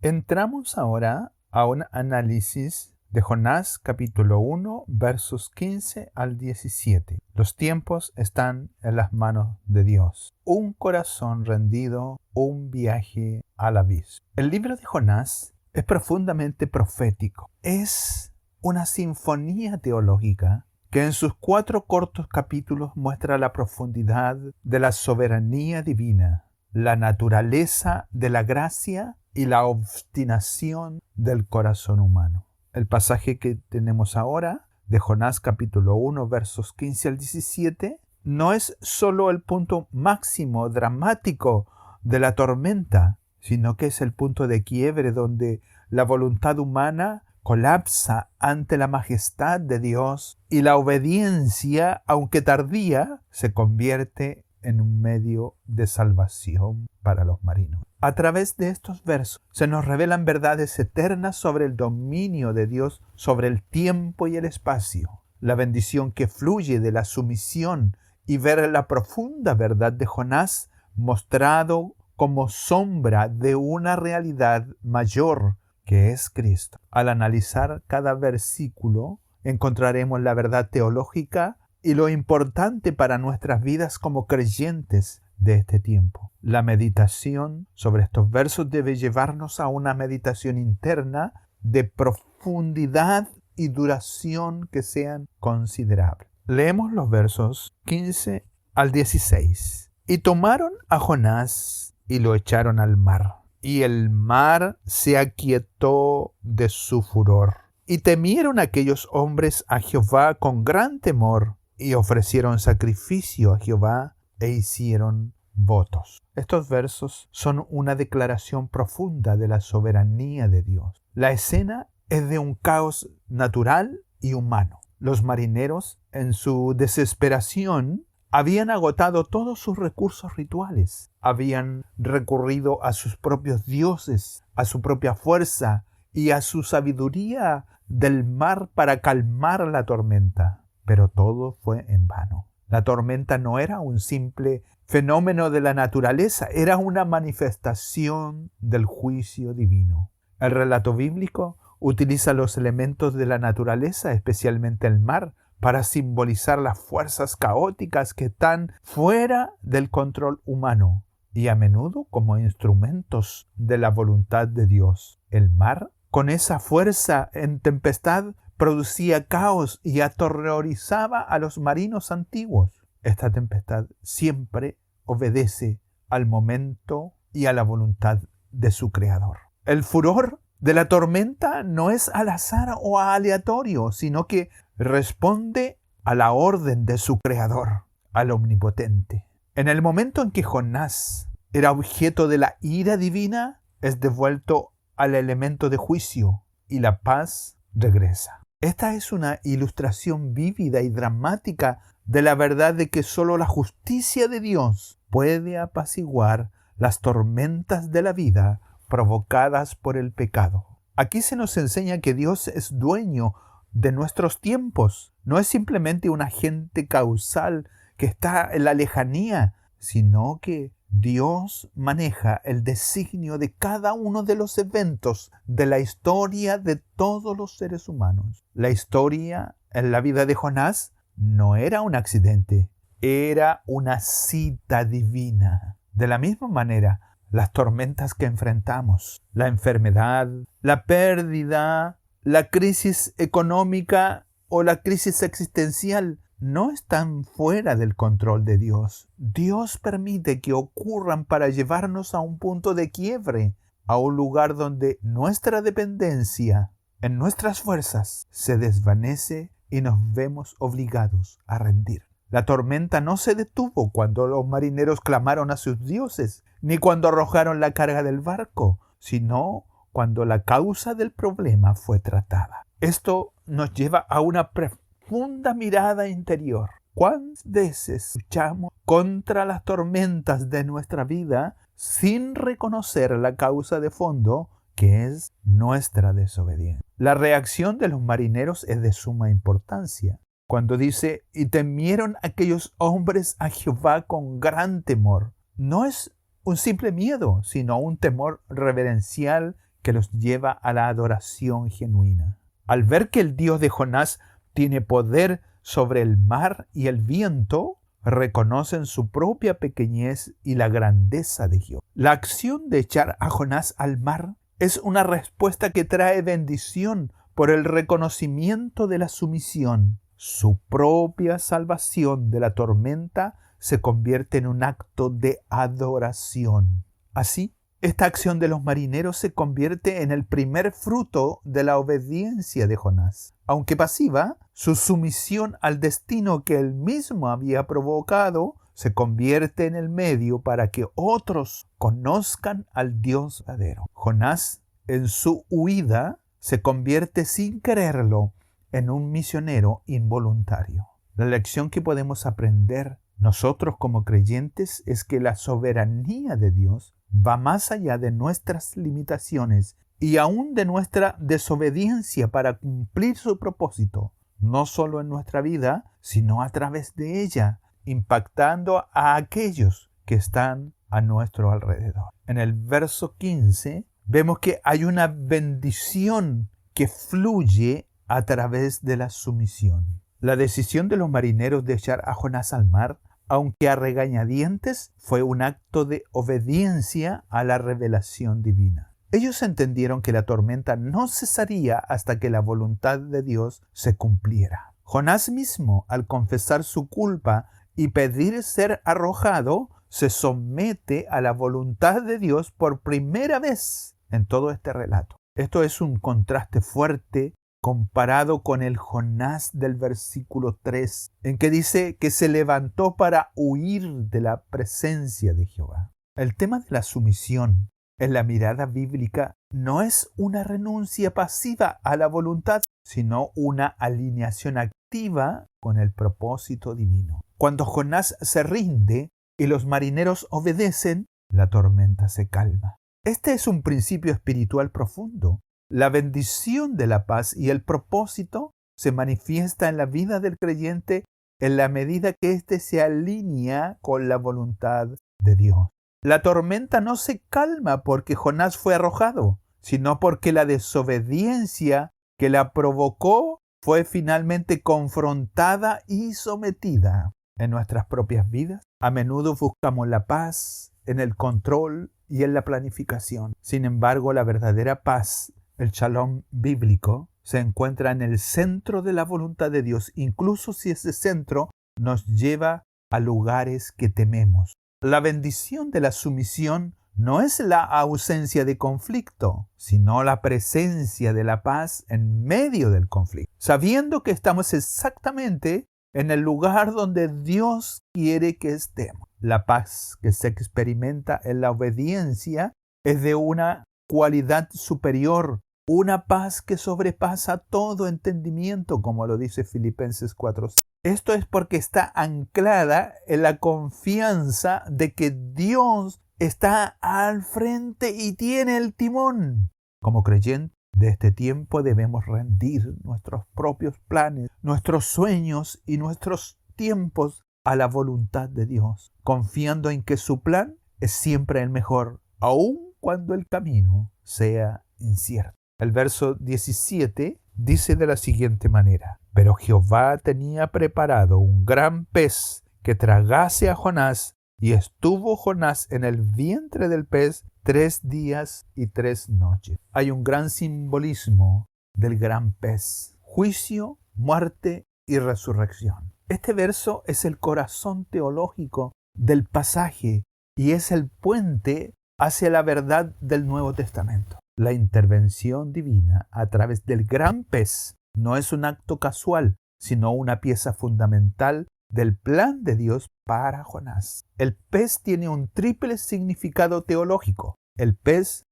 Entramos ahora a un análisis de Jonás capítulo 1 versos 15 al 17. Los tiempos están en las manos de Dios. Un corazón rendido, un viaje al abismo. El libro de Jonás es profundamente profético. Es una sinfonía teológica que en sus 4 cortos capítulos muestra la profundidad de la soberanía divina, la naturaleza de la gracia y la obstinación del corazón humano. El pasaje que tenemos ahora, de Jonás capítulo 1, versos 15 al 17, no es solo el punto máximo dramático de la tormenta, sino que es el punto de quiebre donde la voluntad humana colapsa ante la majestad de Dios y la obediencia, aunque tardía, se convierte en un medio de salvación para los marinos. A través de estos versos se nos revelan verdades eternas sobre el dominio de Dios sobre el tiempo y el espacio, la bendición que fluye de la sumisión y ver la profunda verdad de Jonás mostrado como sombra de una realidad mayor que es Cristo. Al analizar cada versículo encontraremos la verdad teológica y lo importante para nuestras vidas como creyentes de este tiempo. La meditación sobre estos versos debe llevarnos a una meditación interna de profundidad y duración que sean considerables. Leemos los versos 15 al 16. Y tomaron a Jonás y lo echaron al mar, y el mar se aquietó de su furor. Y temieron aquellos hombres a Jehová con gran temor, y ofrecieron sacrificio a Jehová e hicieron votos. Estos versos son una declaración profunda de la soberanía de Dios. La escena es de un caos natural y humano. Los marineros, en su desesperación, habían agotado todos sus recursos rituales. Habían recurrido a sus propios dioses, a su propia fuerza y a su sabiduría del mar para calmar la tormenta. Pero todo fue en vano. La tormenta no era un simple fenómeno de la naturaleza, era una manifestación del juicio divino. El relato bíblico utiliza los elementos de la naturaleza, especialmente el mar, para simbolizar las fuerzas caóticas que están fuera del control humano y a menudo como instrumentos de la voluntad de Dios. El mar, con esa fuerza en tempestad, producía caos y aterrorizaba a los marinos antiguos. Esta tempestad siempre obedece al momento y a la voluntad de su creador. El furor de la tormenta no es al azar o aleatorio, sino que responde a la orden de su creador, al omnipotente. En el momento en que Jonás era objeto de la ira divina, es devuelto al elemento de juicio y la paz regresa. Esta es una ilustración vívida y dramática de la verdad de que solo la justicia de Dios puede apaciguar las tormentas de la vida provocadas por el pecado. Aquí se nos enseña que Dios es dueño de nuestros tiempos. No es simplemente un agente causal que está en la lejanía, sino que Dios maneja el designio de cada uno de los eventos de la historia de todos los seres humanos. La historia en la vida de Jonás no era un accidente, era una cita divina. De la misma manera, las tormentas que enfrentamos, la enfermedad, la pérdida, la crisis económica o la crisis existencial, no están fuera del control de Dios. Dios permite que ocurran para llevarnos a un punto de quiebre, a un lugar donde nuestra dependencia en nuestras fuerzas se desvanece y nos vemos obligados a rendir. La tormenta no se detuvo cuando los marineros clamaron a sus dioses, ni cuando arrojaron la carga del barco, sino cuando la causa del problema fue tratada. Esto nos lleva a una profunda mirada interior. ¿Cuántas veces luchamos contra las tormentas de nuestra vida sin reconocer la causa de fondo, que es nuestra desobediencia? La reacción de los marineros es de suma importancia. Cuando dice, y temieron aquellos hombres a Jehová con gran temor, no es un simple miedo, sino un temor reverencial que los lleva a la adoración genuina. Al ver que el Dios de Jonás tiene poder sobre el mar y el viento, reconocen su propia pequeñez y la grandeza de Jehová. La acción de echar a Jonás al mar es una respuesta que trae bendición por el reconocimiento de la sumisión. Su propia salvación de la tormenta se convierte en un acto de adoración. Así, esta acción de los marineros se convierte en el primer fruto de la obediencia de Jonás. Aunque pasiva, su sumisión al destino que él mismo había provocado se convierte en el medio para que otros conozcan al Dios verdadero. Jonás, en su huida, se convierte sin quererlo en un misionero involuntario. La lección que podemos aprender nosotros como creyentes es que la soberanía de Dios va más allá de nuestras limitaciones y aún de nuestra desobediencia para cumplir su propósito, no solo en nuestra vida, sino a través de ella, impactando a aquellos que están a nuestro alrededor. En el verso 15 vemos que hay una bendición que fluye a través de la sumisión. La decisión de los marineros de echar a Jonás al mar, aunque a regañadientes, fue un acto de obediencia a la revelación divina. Ellos entendieron que la tormenta no cesaría hasta que la voluntad de Dios se cumpliera. Jonás mismo, al confesar su culpa y pedir ser arrojado, se somete a la voluntad de Dios por primera vez en todo este relato. Esto es un contraste fuerte comparado con el Jonás del versículo 3, en que dice que se levantó para huir de la presencia de Jehová. El tema de la sumisión en la mirada bíblica no es una renuncia pasiva a la voluntad, sino una alineación activa con el propósito divino. Cuando Jonás se rinde y los marineros obedecen, la tormenta se calma. Este es un principio espiritual profundo. La bendición de la paz y el propósito se manifiesta en la vida del creyente en la medida que éste se alinea con la voluntad de Dios. La tormenta no se calma porque Jonás fue arrojado, sino porque la desobediencia que la provocó fue finalmente confrontada y sometida. En nuestras propias vidas, a menudo buscamos la paz en el control y en la planificación. Sin embargo, la verdadera paz, el shalom bíblico, se encuentra en el centro de la voluntad de Dios, incluso si ese centro nos lleva a lugares que tememos. La bendición de la sumisión no es la ausencia de conflicto, sino la presencia de la paz en medio del conflicto, sabiendo que estamos exactamente en el lugar donde Dios quiere que estemos. La paz que se experimenta en la obediencia es de una cualidad superior, una paz que sobrepasa todo entendimiento, como lo dice Filipenses 4. Esto es porque está anclada en la confianza de que Dios está al frente y tiene el timón. Como creyentes de este tiempo debemos rendir nuestros propios planes, nuestros sueños y nuestros tiempos a la voluntad de Dios, confiando en que su plan es siempre el mejor, aun cuando el camino sea incierto. El verso 17 dice de la siguiente manera: pero Jehová tenía preparado un gran pez que tragase a Jonás, y estuvo Jonás en el vientre del pez 3 días y 3 noches. Hay un gran simbolismo del gran pez: juicio, muerte y resurrección. Este verso es el corazón teológico del pasaje y es el puente hacia la verdad del Nuevo Testamento. La intervención divina a través del gran pez no es un acto casual, sino una pieza fundamental del plan de Dios para Jonás. El pez tiene un triple significado teológico. El pez,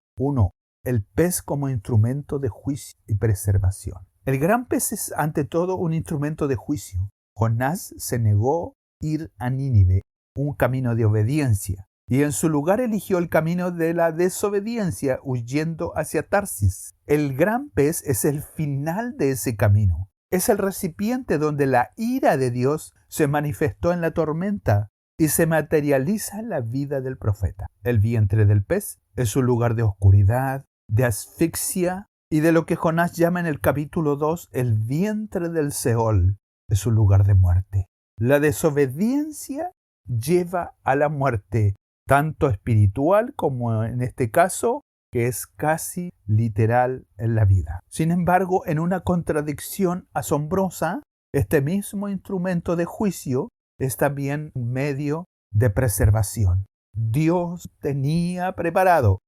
el pez como instrumento de juicio y preservación. El gran pez es ante todo un instrumento de juicio. Jonás se negó ir a Nínive, un camino de obediencia, y en su lugar eligió el camino de la desobediencia, huyendo hacia Tarsis. El gran pez es el final de ese camino. Es el recipiente donde la ira de Dios se manifestó en la tormenta y se materializa en la vida del profeta. El vientre del pez es un lugar de oscuridad, de asfixia y de lo que Jonás llama en el capítulo 2 el vientre del Seol, es su lugar de muerte. La desobediencia lleva a la muerte, tanto espiritual como en este caso, que es casi literal en la vida. Sin embargo, en una contradicción asombrosa, este mismo instrumento de juicio es también un medio de preservación. Dios tenía preparado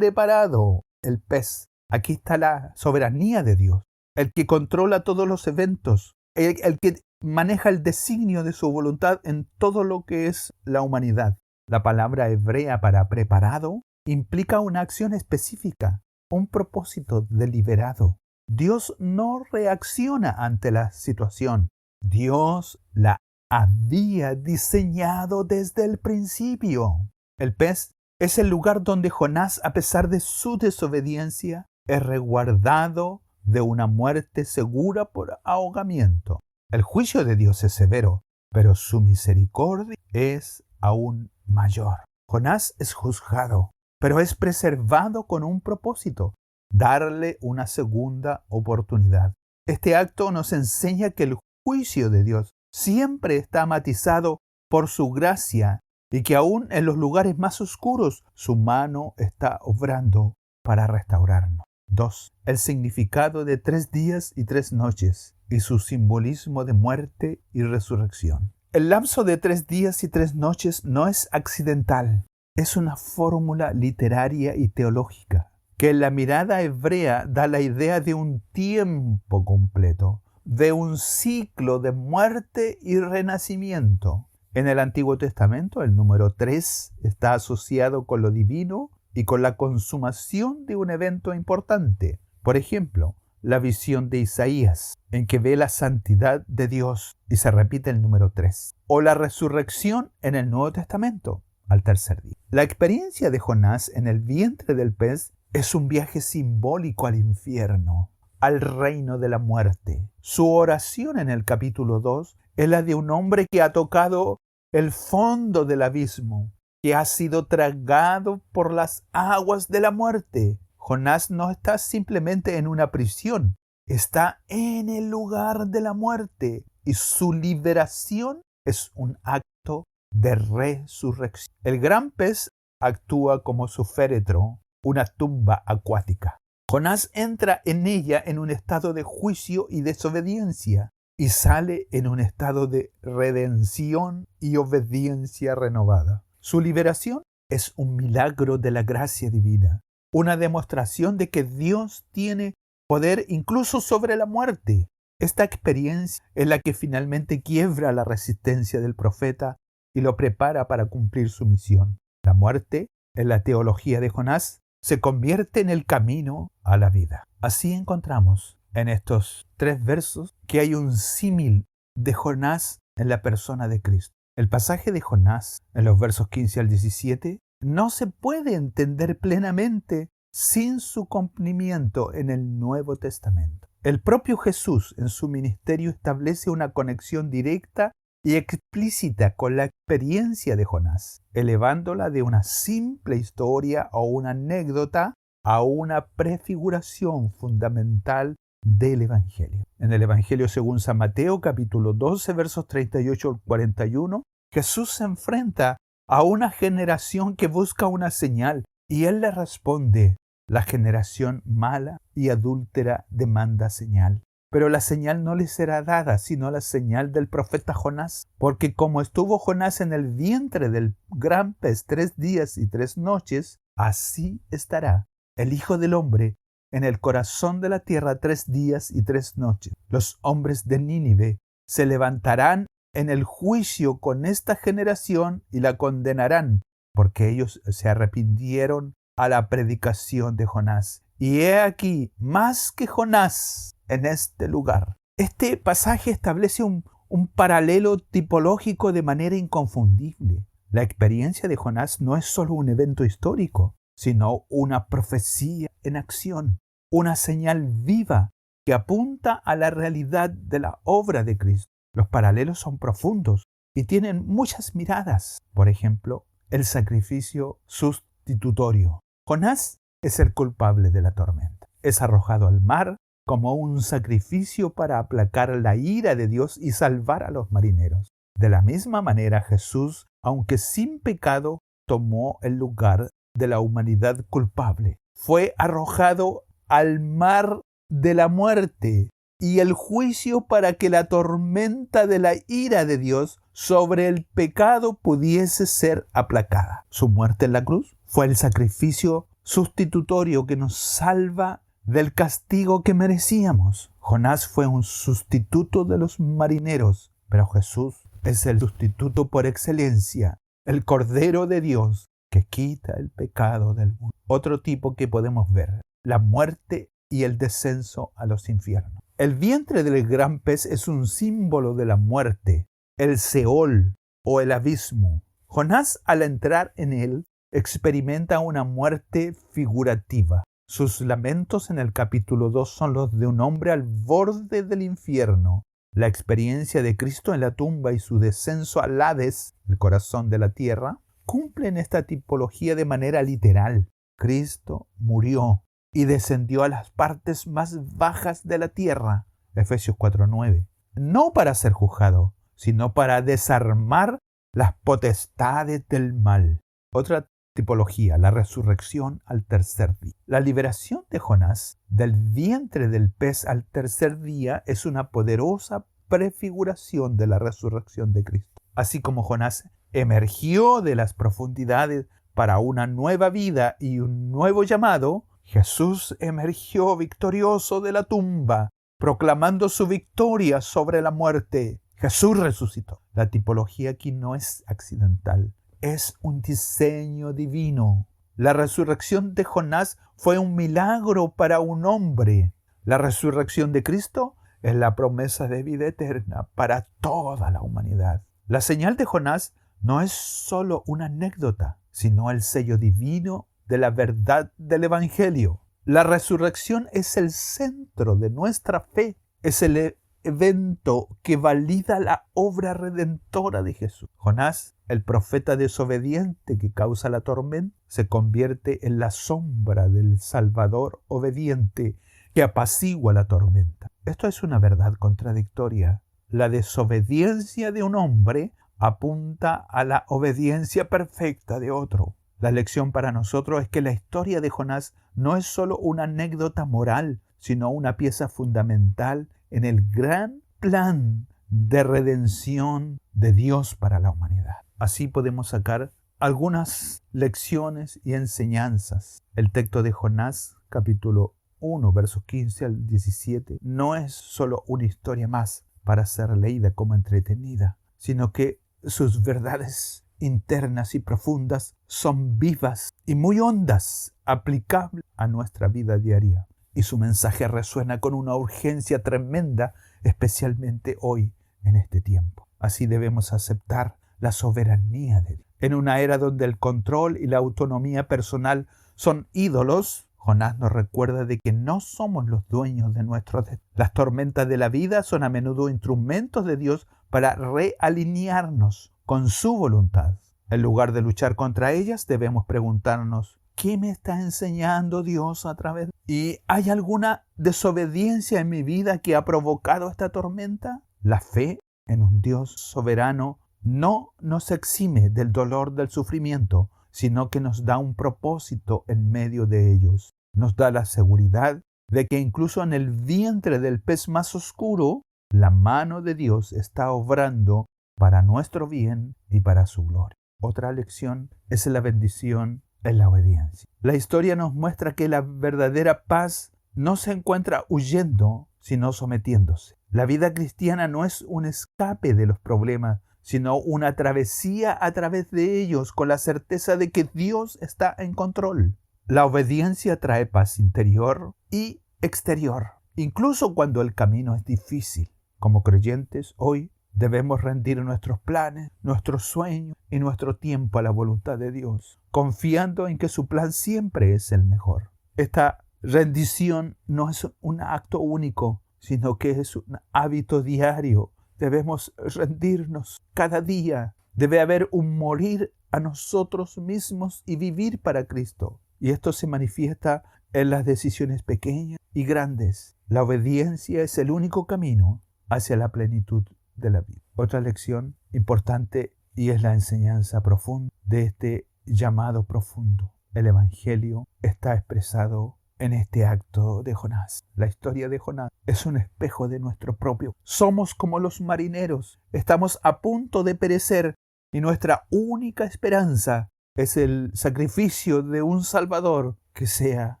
el pez. Aquí está la soberanía de Dios, el que controla todos los eventos, el que maneja el designio de su voluntad en todo lo que es la humanidad. La palabra hebrea para preparado implica una acción específica, un propósito deliberado. Dios no reacciona ante la situación. Dios la había diseñado desde el principio. El pez es el lugar donde Jonás, a pesar de su desobediencia, es resguardado de una muerte segura por ahogamiento. El juicio de Dios es severo, pero su misericordia es aún mayor. Jonás es juzgado, pero es preservado con un propósito: darle una segunda oportunidad. Este acto nos enseña que el juicio de Dios siempre está matizado por su gracia y que aún en los lugares más oscuros su mano está obrando para restaurarnos. 2. El significado de 3 días y 3 noches y su simbolismo de muerte y resurrección. El lapso de 3 días y 3 noches no es accidental, es una fórmula literaria y teológica que en la mirada hebrea da la idea de un tiempo completo, de un ciclo de muerte y renacimiento. En el Antiguo Testamento, el número 3 está asociado con lo divino y con la consumación de un evento importante. Por ejemplo, la visión de Isaías, en que ve la santidad de Dios y se repite el número 3. O la resurrección en el Nuevo Testamento, al tercer día. La experiencia de Jonás en el vientre del pez es un viaje simbólico al infierno, al reino de la muerte. Su oración en el capítulo 2 es la de un hombre que ha tocado el fondo del abismo, que ha sido tragado por las aguas de la muerte. Jonás no está simplemente en una prisión, está en el lugar de la muerte y su liberación es un acto de resurrección. El gran pez actúa como su féretro, una tumba acuática. Jonás entra en ella en un estado de juicio y desobediencia y sale en un estado de redención y obediencia renovada. Su liberación es un milagro de la gracia divina, una demostración de que Dios tiene poder incluso sobre la muerte. Esta experiencia es la que finalmente quiebra la resistencia del profeta y lo prepara para cumplir su misión. La muerte, en la teología de Jonás, se convierte en el camino a la vida. Así encontramos en estos 3 versos que hay un símil de Jonás en la persona de Cristo. El pasaje de Jonás, en los versos 15 al 17, no se puede entender plenamente sin su cumplimiento en el Nuevo Testamento. El propio Jesús en su ministerio establece una conexión directa y explícita con la experiencia de Jonás, elevándola de una simple historia o una anécdota a una prefiguración fundamental del Evangelio. En el Evangelio según San Mateo, capítulo 12, versos 38 al 41, Jesús se enfrenta a una generación que busca una señal y Él le responde: la generación mala y adúltera demanda señal. Pero la señal no le será dada, sino la señal del profeta Jonás. Porque como estuvo Jonás en el vientre del gran pez 3 días y 3 noches, así estará el Hijo del Hombre en el corazón de la tierra 3 días y 3 noches. Los hombres de Nínive se levantarán en el juicio con esta generación y la condenarán, porque ellos se arrepintieron a la predicación de Jonás. Y he aquí, más que Jonás en este lugar. Este pasaje establece un paralelo tipológico de manera inconfundible. La experiencia de Jonás no es solo un evento histórico, sino una profecía en acción, una señal viva que apunta a la realidad de la obra de Cristo. Los paralelos son profundos y tienen muchas miradas. Por ejemplo, el sacrificio sustitutorio. Jonás es el culpable de la tormenta. Es arrojado al mar como un sacrificio para aplacar la ira de Dios y salvar a los marineros. De la misma manera, Jesús, aunque sin pecado, tomó el lugar de la humanidad culpable. Fue arrojado al mar de la muerte y el juicio para que la tormenta de la ira de Dios sobre el pecado pudiese ser aplacada. Su muerte en la cruz fue el sacrificio sustitutorio que nos salva del castigo que merecíamos. Jonás fue un sustituto de los marineros, pero Jesús es el sustituto por excelencia, el Cordero de Dios que quita el pecado del mundo. Otro tipo que podemos ver, la muerte y el descenso a los infiernos. El vientre del gran pez es un símbolo de la muerte, el Seol o el abismo. Jonás, al entrar en él, experimenta una muerte figurativa. Sus lamentos en el capítulo 2 son los de un hombre al borde del infierno. La experiencia de Cristo en la tumba y su descenso al Hades, el corazón de la tierra, cumplen esta tipología de manera literal. Cristo murió y descendió a las partes más bajas de la tierra, Efesios 4:9, no para ser juzgado, sino para desarmar las potestades del mal. Otra tipología, la resurrección al tercer día. La liberación de Jonás del vientre del pez al tercer día es una poderosa prefiguración de la resurrección de Cristo. Así como Jonás emergió de las profundidades para una nueva vida y un nuevo llamado, Jesús emergió victorioso de la tumba, proclamando su victoria sobre la muerte. Jesús resucitó. La tipología aquí no es accidental, es un diseño divino. La resurrección de Jonás fue un milagro para un hombre. La resurrección de Cristo es la promesa de vida eterna para toda la humanidad. La señal de Jonás no es solo una anécdota, sino el sello divino de la verdad del Evangelio. La resurrección es el centro de nuestra fe, es el evento que valida la obra redentora de Jesús. Jonás, el profeta desobediente que causa la tormenta, se convierte en la sombra del Salvador obediente que apacigua la tormenta. Esto es una verdad contradictoria. La desobediencia de un hombre apunta a la obediencia perfecta de otro. La lección para nosotros es que la historia de Jonás no es solo una anécdota moral, sino una pieza fundamental en el gran plan de redención de Dios para la humanidad. Así podemos sacar algunas lecciones y enseñanzas. El texto de Jonás, capítulo 1, versos 15 al 17, no es solo una historia más para ser leída como entretenida, sino que sus verdades internas y profundas son vivas y muy hondas, aplicables a nuestra vida diaria. Y su mensaje resuena con una urgencia tremenda, especialmente hoy, en este tiempo. Así debemos aceptar la soberanía de Dios. En una era donde el control y la autonomía personal son ídolos, Jonás nos recuerda de que no somos los dueños de nuestro destino. Las tormentas de la vida son a menudo instrumentos de Dios para realinearnos con su voluntad. En lugar de luchar contra ellas, debemos preguntarnos, ¿qué me está enseñando Dios a través? ¿Y hay alguna desobediencia en mi vida que ha provocado esta tormenta? La fe en un Dios soberano no nos exime del dolor del sufrimiento, sino que nos da un propósito en medio de ellos. Nos da la seguridad de que incluso en el vientre del pez más oscuro, la mano de Dios está obrando para nuestro bien y para su gloria. Otra lección es la bendición en la obediencia. La historia nos muestra que la verdadera paz no se encuentra huyendo, sino sometiéndose. La vida cristiana no es un escape de los problemas, sino una travesía a través de ellos con la certeza de que Dios está en control. La obediencia trae paz interior y exterior, incluso cuando el camino es difícil. Como creyentes, hoy debemos rendir nuestros planes, nuestros sueños y nuestro tiempo a la voluntad de Dios, confiando en que su plan siempre es el mejor. Esta rendición no es un acto único, sino que es un hábito diario. Debemos rendirnos cada día. Debe haber un morir a nosotros mismos y vivir para Cristo. Y esto se manifiesta en las decisiones pequeñas y grandes. La obediencia es el único camino hacia la plenitud de la vida. Otra lección importante y es la enseñanza profunda de este llamado profundo. El Evangelio está expresado en este acto de Jonás. La historia de Jonás es un espejo de nuestro propio. Somos como los marineros. Estamos a punto de perecer y nuestra única esperanza es el sacrificio de un Salvador que sea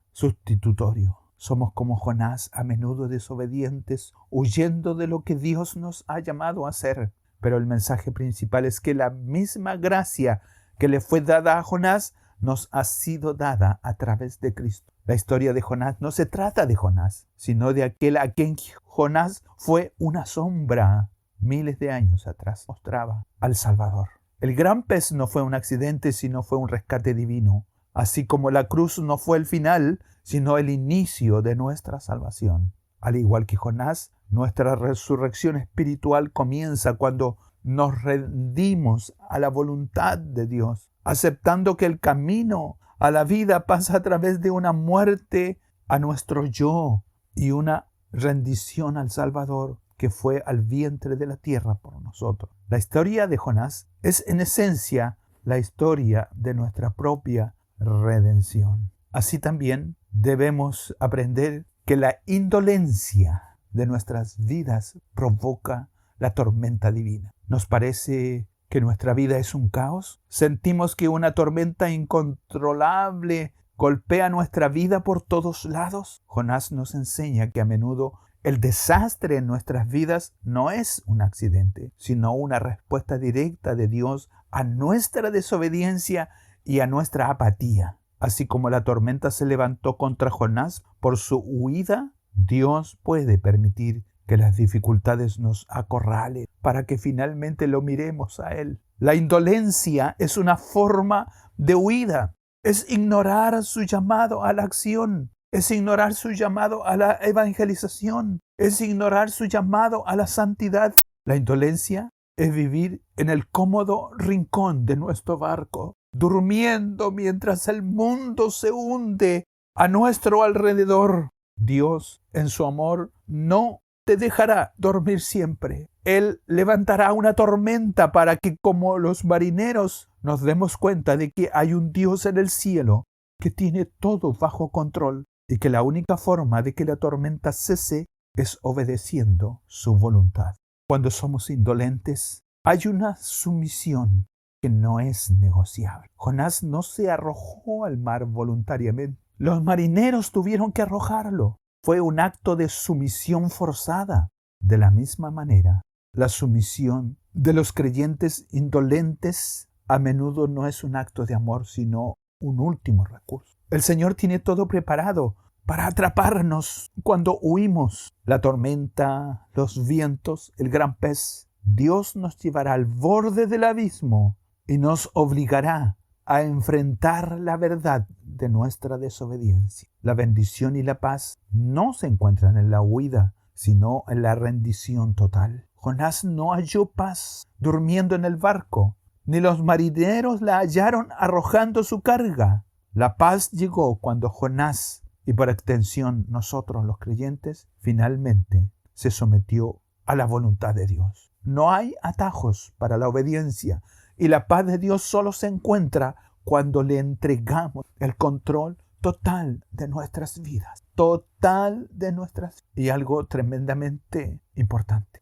sustitutorio. Somos como Jonás, a menudo desobedientes, huyendo de lo que Dios nos ha llamado a hacer. Pero el mensaje principal es que la misma gracia que le fue dada a Jonás nos ha sido dada a través de Cristo. La historia de Jonás no se trata de Jonás, sino de aquel a quien Jonás fue una sombra. Miles de años atrás mostraba al Salvador. El gran pez no fue un accidente, sino fue un rescate divino. Así como la cruz no fue el final, sino el inicio de nuestra salvación. Al igual que Jonás, nuestra resurrección espiritual comienza cuando nos rendimos a la voluntad de Dios, aceptando que el camino a la vida pasa a través de una muerte a nuestro yo y una rendición al Salvador que fue al vientre de la tierra por nosotros. La historia de Jonás es en esencia la historia de nuestra propia redención. Así también debemos aprender que la indolencia de nuestras vidas provoca la tormenta divina. ¿Nos parece que nuestra vida es un caos? ¿Sentimos que una tormenta incontrolable golpea nuestra vida por todos lados? Jonás nos enseña que a menudo el desastre en nuestras vidas no es un accidente, sino una respuesta directa de Dios a nuestra desobediencia y a nuestra apatía. Así como la tormenta se levantó contra Jonás por su huida, Dios puede permitir que las dificultades nos acorralen para que finalmente lo miremos a Él. La indolencia es una forma de huida, es ignorar su llamado a la acción, es ignorar su llamado a la evangelización, es ignorar su llamado a la santidad. La indolencia es vivir en el cómodo rincón de nuestro barco, durmiendo mientras el mundo se hunde a nuestro alrededor. Dios, en su amor, no te dejará dormir siempre. Él levantará una tormenta para que, como los marineros, nos demos cuenta de que hay un Dios en el cielo que tiene todo bajo control y que la única forma de que la tormenta cese es obedeciendo su voluntad. Cuando somos indolentes, hay una sumisión que no es negociable. Jonás no se arrojó al mar voluntariamente. Los marineros tuvieron que arrojarlo. Fue un acto de sumisión forzada. De la misma manera, la sumisión de los creyentes indolentes a menudo no es un acto de amor, sino un último recurso. El Señor tiene todo preparado para atraparnos cuando huimos. La tormenta, los vientos, el gran pez. Dios nos llevará al borde del abismo y nos obligará a enfrentar la verdad de nuestra desobediencia. La bendición y la paz no se encuentran en la huida, sino en la rendición total. Jonás no halló paz durmiendo en el barco, ni los marineros la hallaron arrojando su carga. La paz llegó cuando Jonás, y por extensión nosotros los creyentes, finalmente se sometió a la voluntad de Dios. No hay atajos para la obediencia, y la paz de Dios solo se encuentra cuando le entregamos el control total de nuestras vidas. Total de nuestras vidas. Y algo tremendamente importante.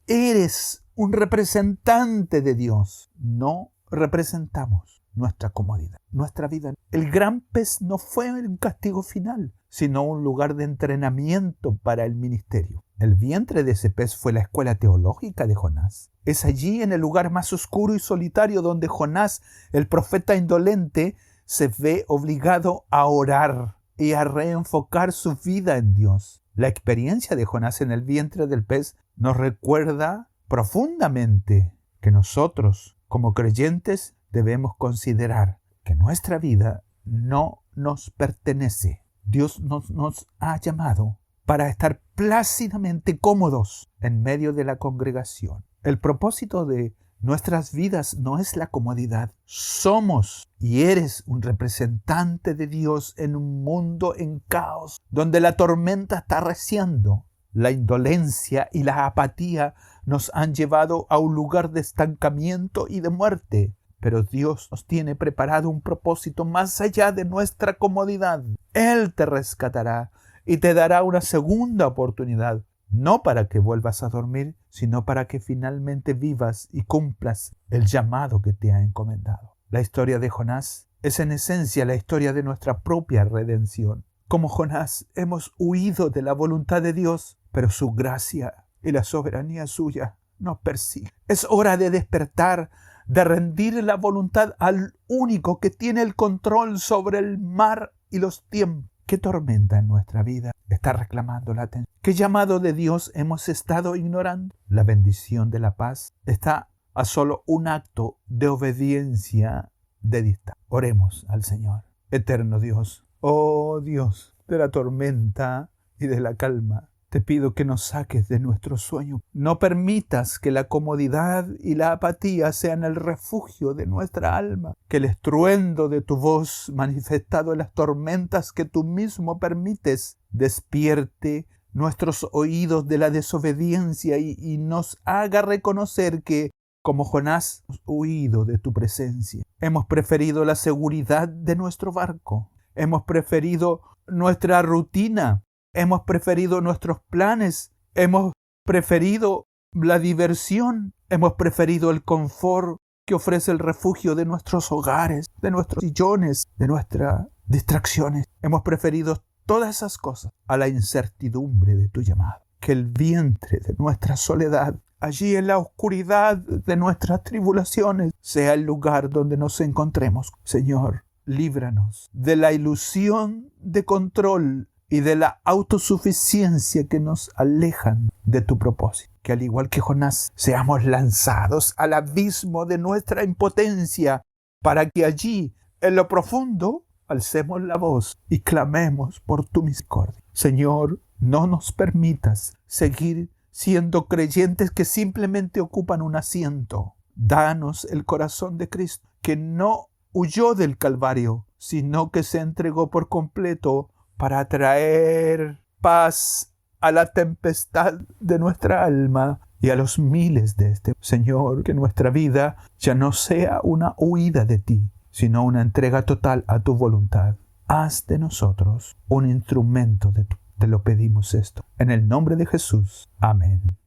Eres un representante de Dios. No representamos nuestra comodidad, nuestra vida. El gran pez no fue un castigo final, sino un lugar de entrenamiento para el ministerio. El vientre de ese pez fue la escuela teológica de Jonás. Es allí, en el lugar más oscuro y solitario, donde Jonás, el profeta indolente, se ve obligado a orar y a reenfocar su vida en Dios. La experiencia de Jonás en el vientre del pez nos recuerda profundamente que nosotros, como creyentes, debemos considerar que nuestra vida no nos pertenece. Dios nos ha llamado para estar plácidamente cómodos en medio de la congregación. El propósito de Nuestras vidas no es la comodidad. Somos y eres un representante de Dios en un mundo en caos, donde la tormenta está arreciando. La indolencia y la apatía nos han llevado a un lugar de estancamiento y de muerte. Pero Dios nos tiene preparado un propósito más allá de nuestra comodidad. Él te rescatará y te dará una segunda oportunidad. No para que vuelvas a dormir, sino para que finalmente vivas y cumplas el llamado que te ha encomendado. La historia de Jonás es en esencia la historia de nuestra propia redención. Como Jonás, hemos huido de la voluntad de Dios, pero su gracia y la soberanía suya nos persiguen. Es hora de despertar, de rendir la voluntad al único que tiene el control sobre el mar y los tiempos. ¿Qué tormenta en nuestra vida está reclamando la atención? ¿Qué llamado de Dios hemos estado ignorando? La bendición de la paz está a solo un acto de obediencia de distancia. Oremos al Señor. Eterno Dios, oh Dios de la tormenta y de la calma, te pido que nos saques de nuestro sueño. No permitas que la comodidad y la apatía sean el refugio de nuestra alma. Que el estruendo de tu voz manifestado en las tormentas que tú mismo permites despierte nuestros oídos de la desobediencia y nos haga reconocer que, como Jonás, hemos huido de tu presencia. Hemos preferido la seguridad de nuestro barco. Hemos preferido nuestra rutina. Hemos preferido nuestros planes, hemos preferido la diversión, hemos preferido el confort que ofrece el refugio de nuestros hogares, de nuestros sillones, de nuestras distracciones. Hemos preferido todas esas cosas a la incertidumbre de tu llamado. Que el vientre de nuestra soledad, allí en la oscuridad de nuestras tribulaciones, sea el lugar donde nos encontremos. Señor, líbranos de la ilusión de control y de la autosuficiencia que nos alejan de tu propósito. Que al igual que Jonás, seamos lanzados al abismo de nuestra impotencia, para que allí, en lo profundo, alcemos la voz y clamemos por tu misericordia. Señor, no nos permitas seguir siendo creyentes que simplemente ocupan un asiento. Danos el corazón de Cristo, que no huyó del Calvario, sino que se entregó por completo para traer paz a la tempestad de nuestra alma y a los miles de este. Señor, que nuestra vida ya no sea una huida de ti, sino una entrega total a tu voluntad. Haz de nosotros un instrumento de tu. Te lo pedimos esto. En el nombre de Jesús. Amén.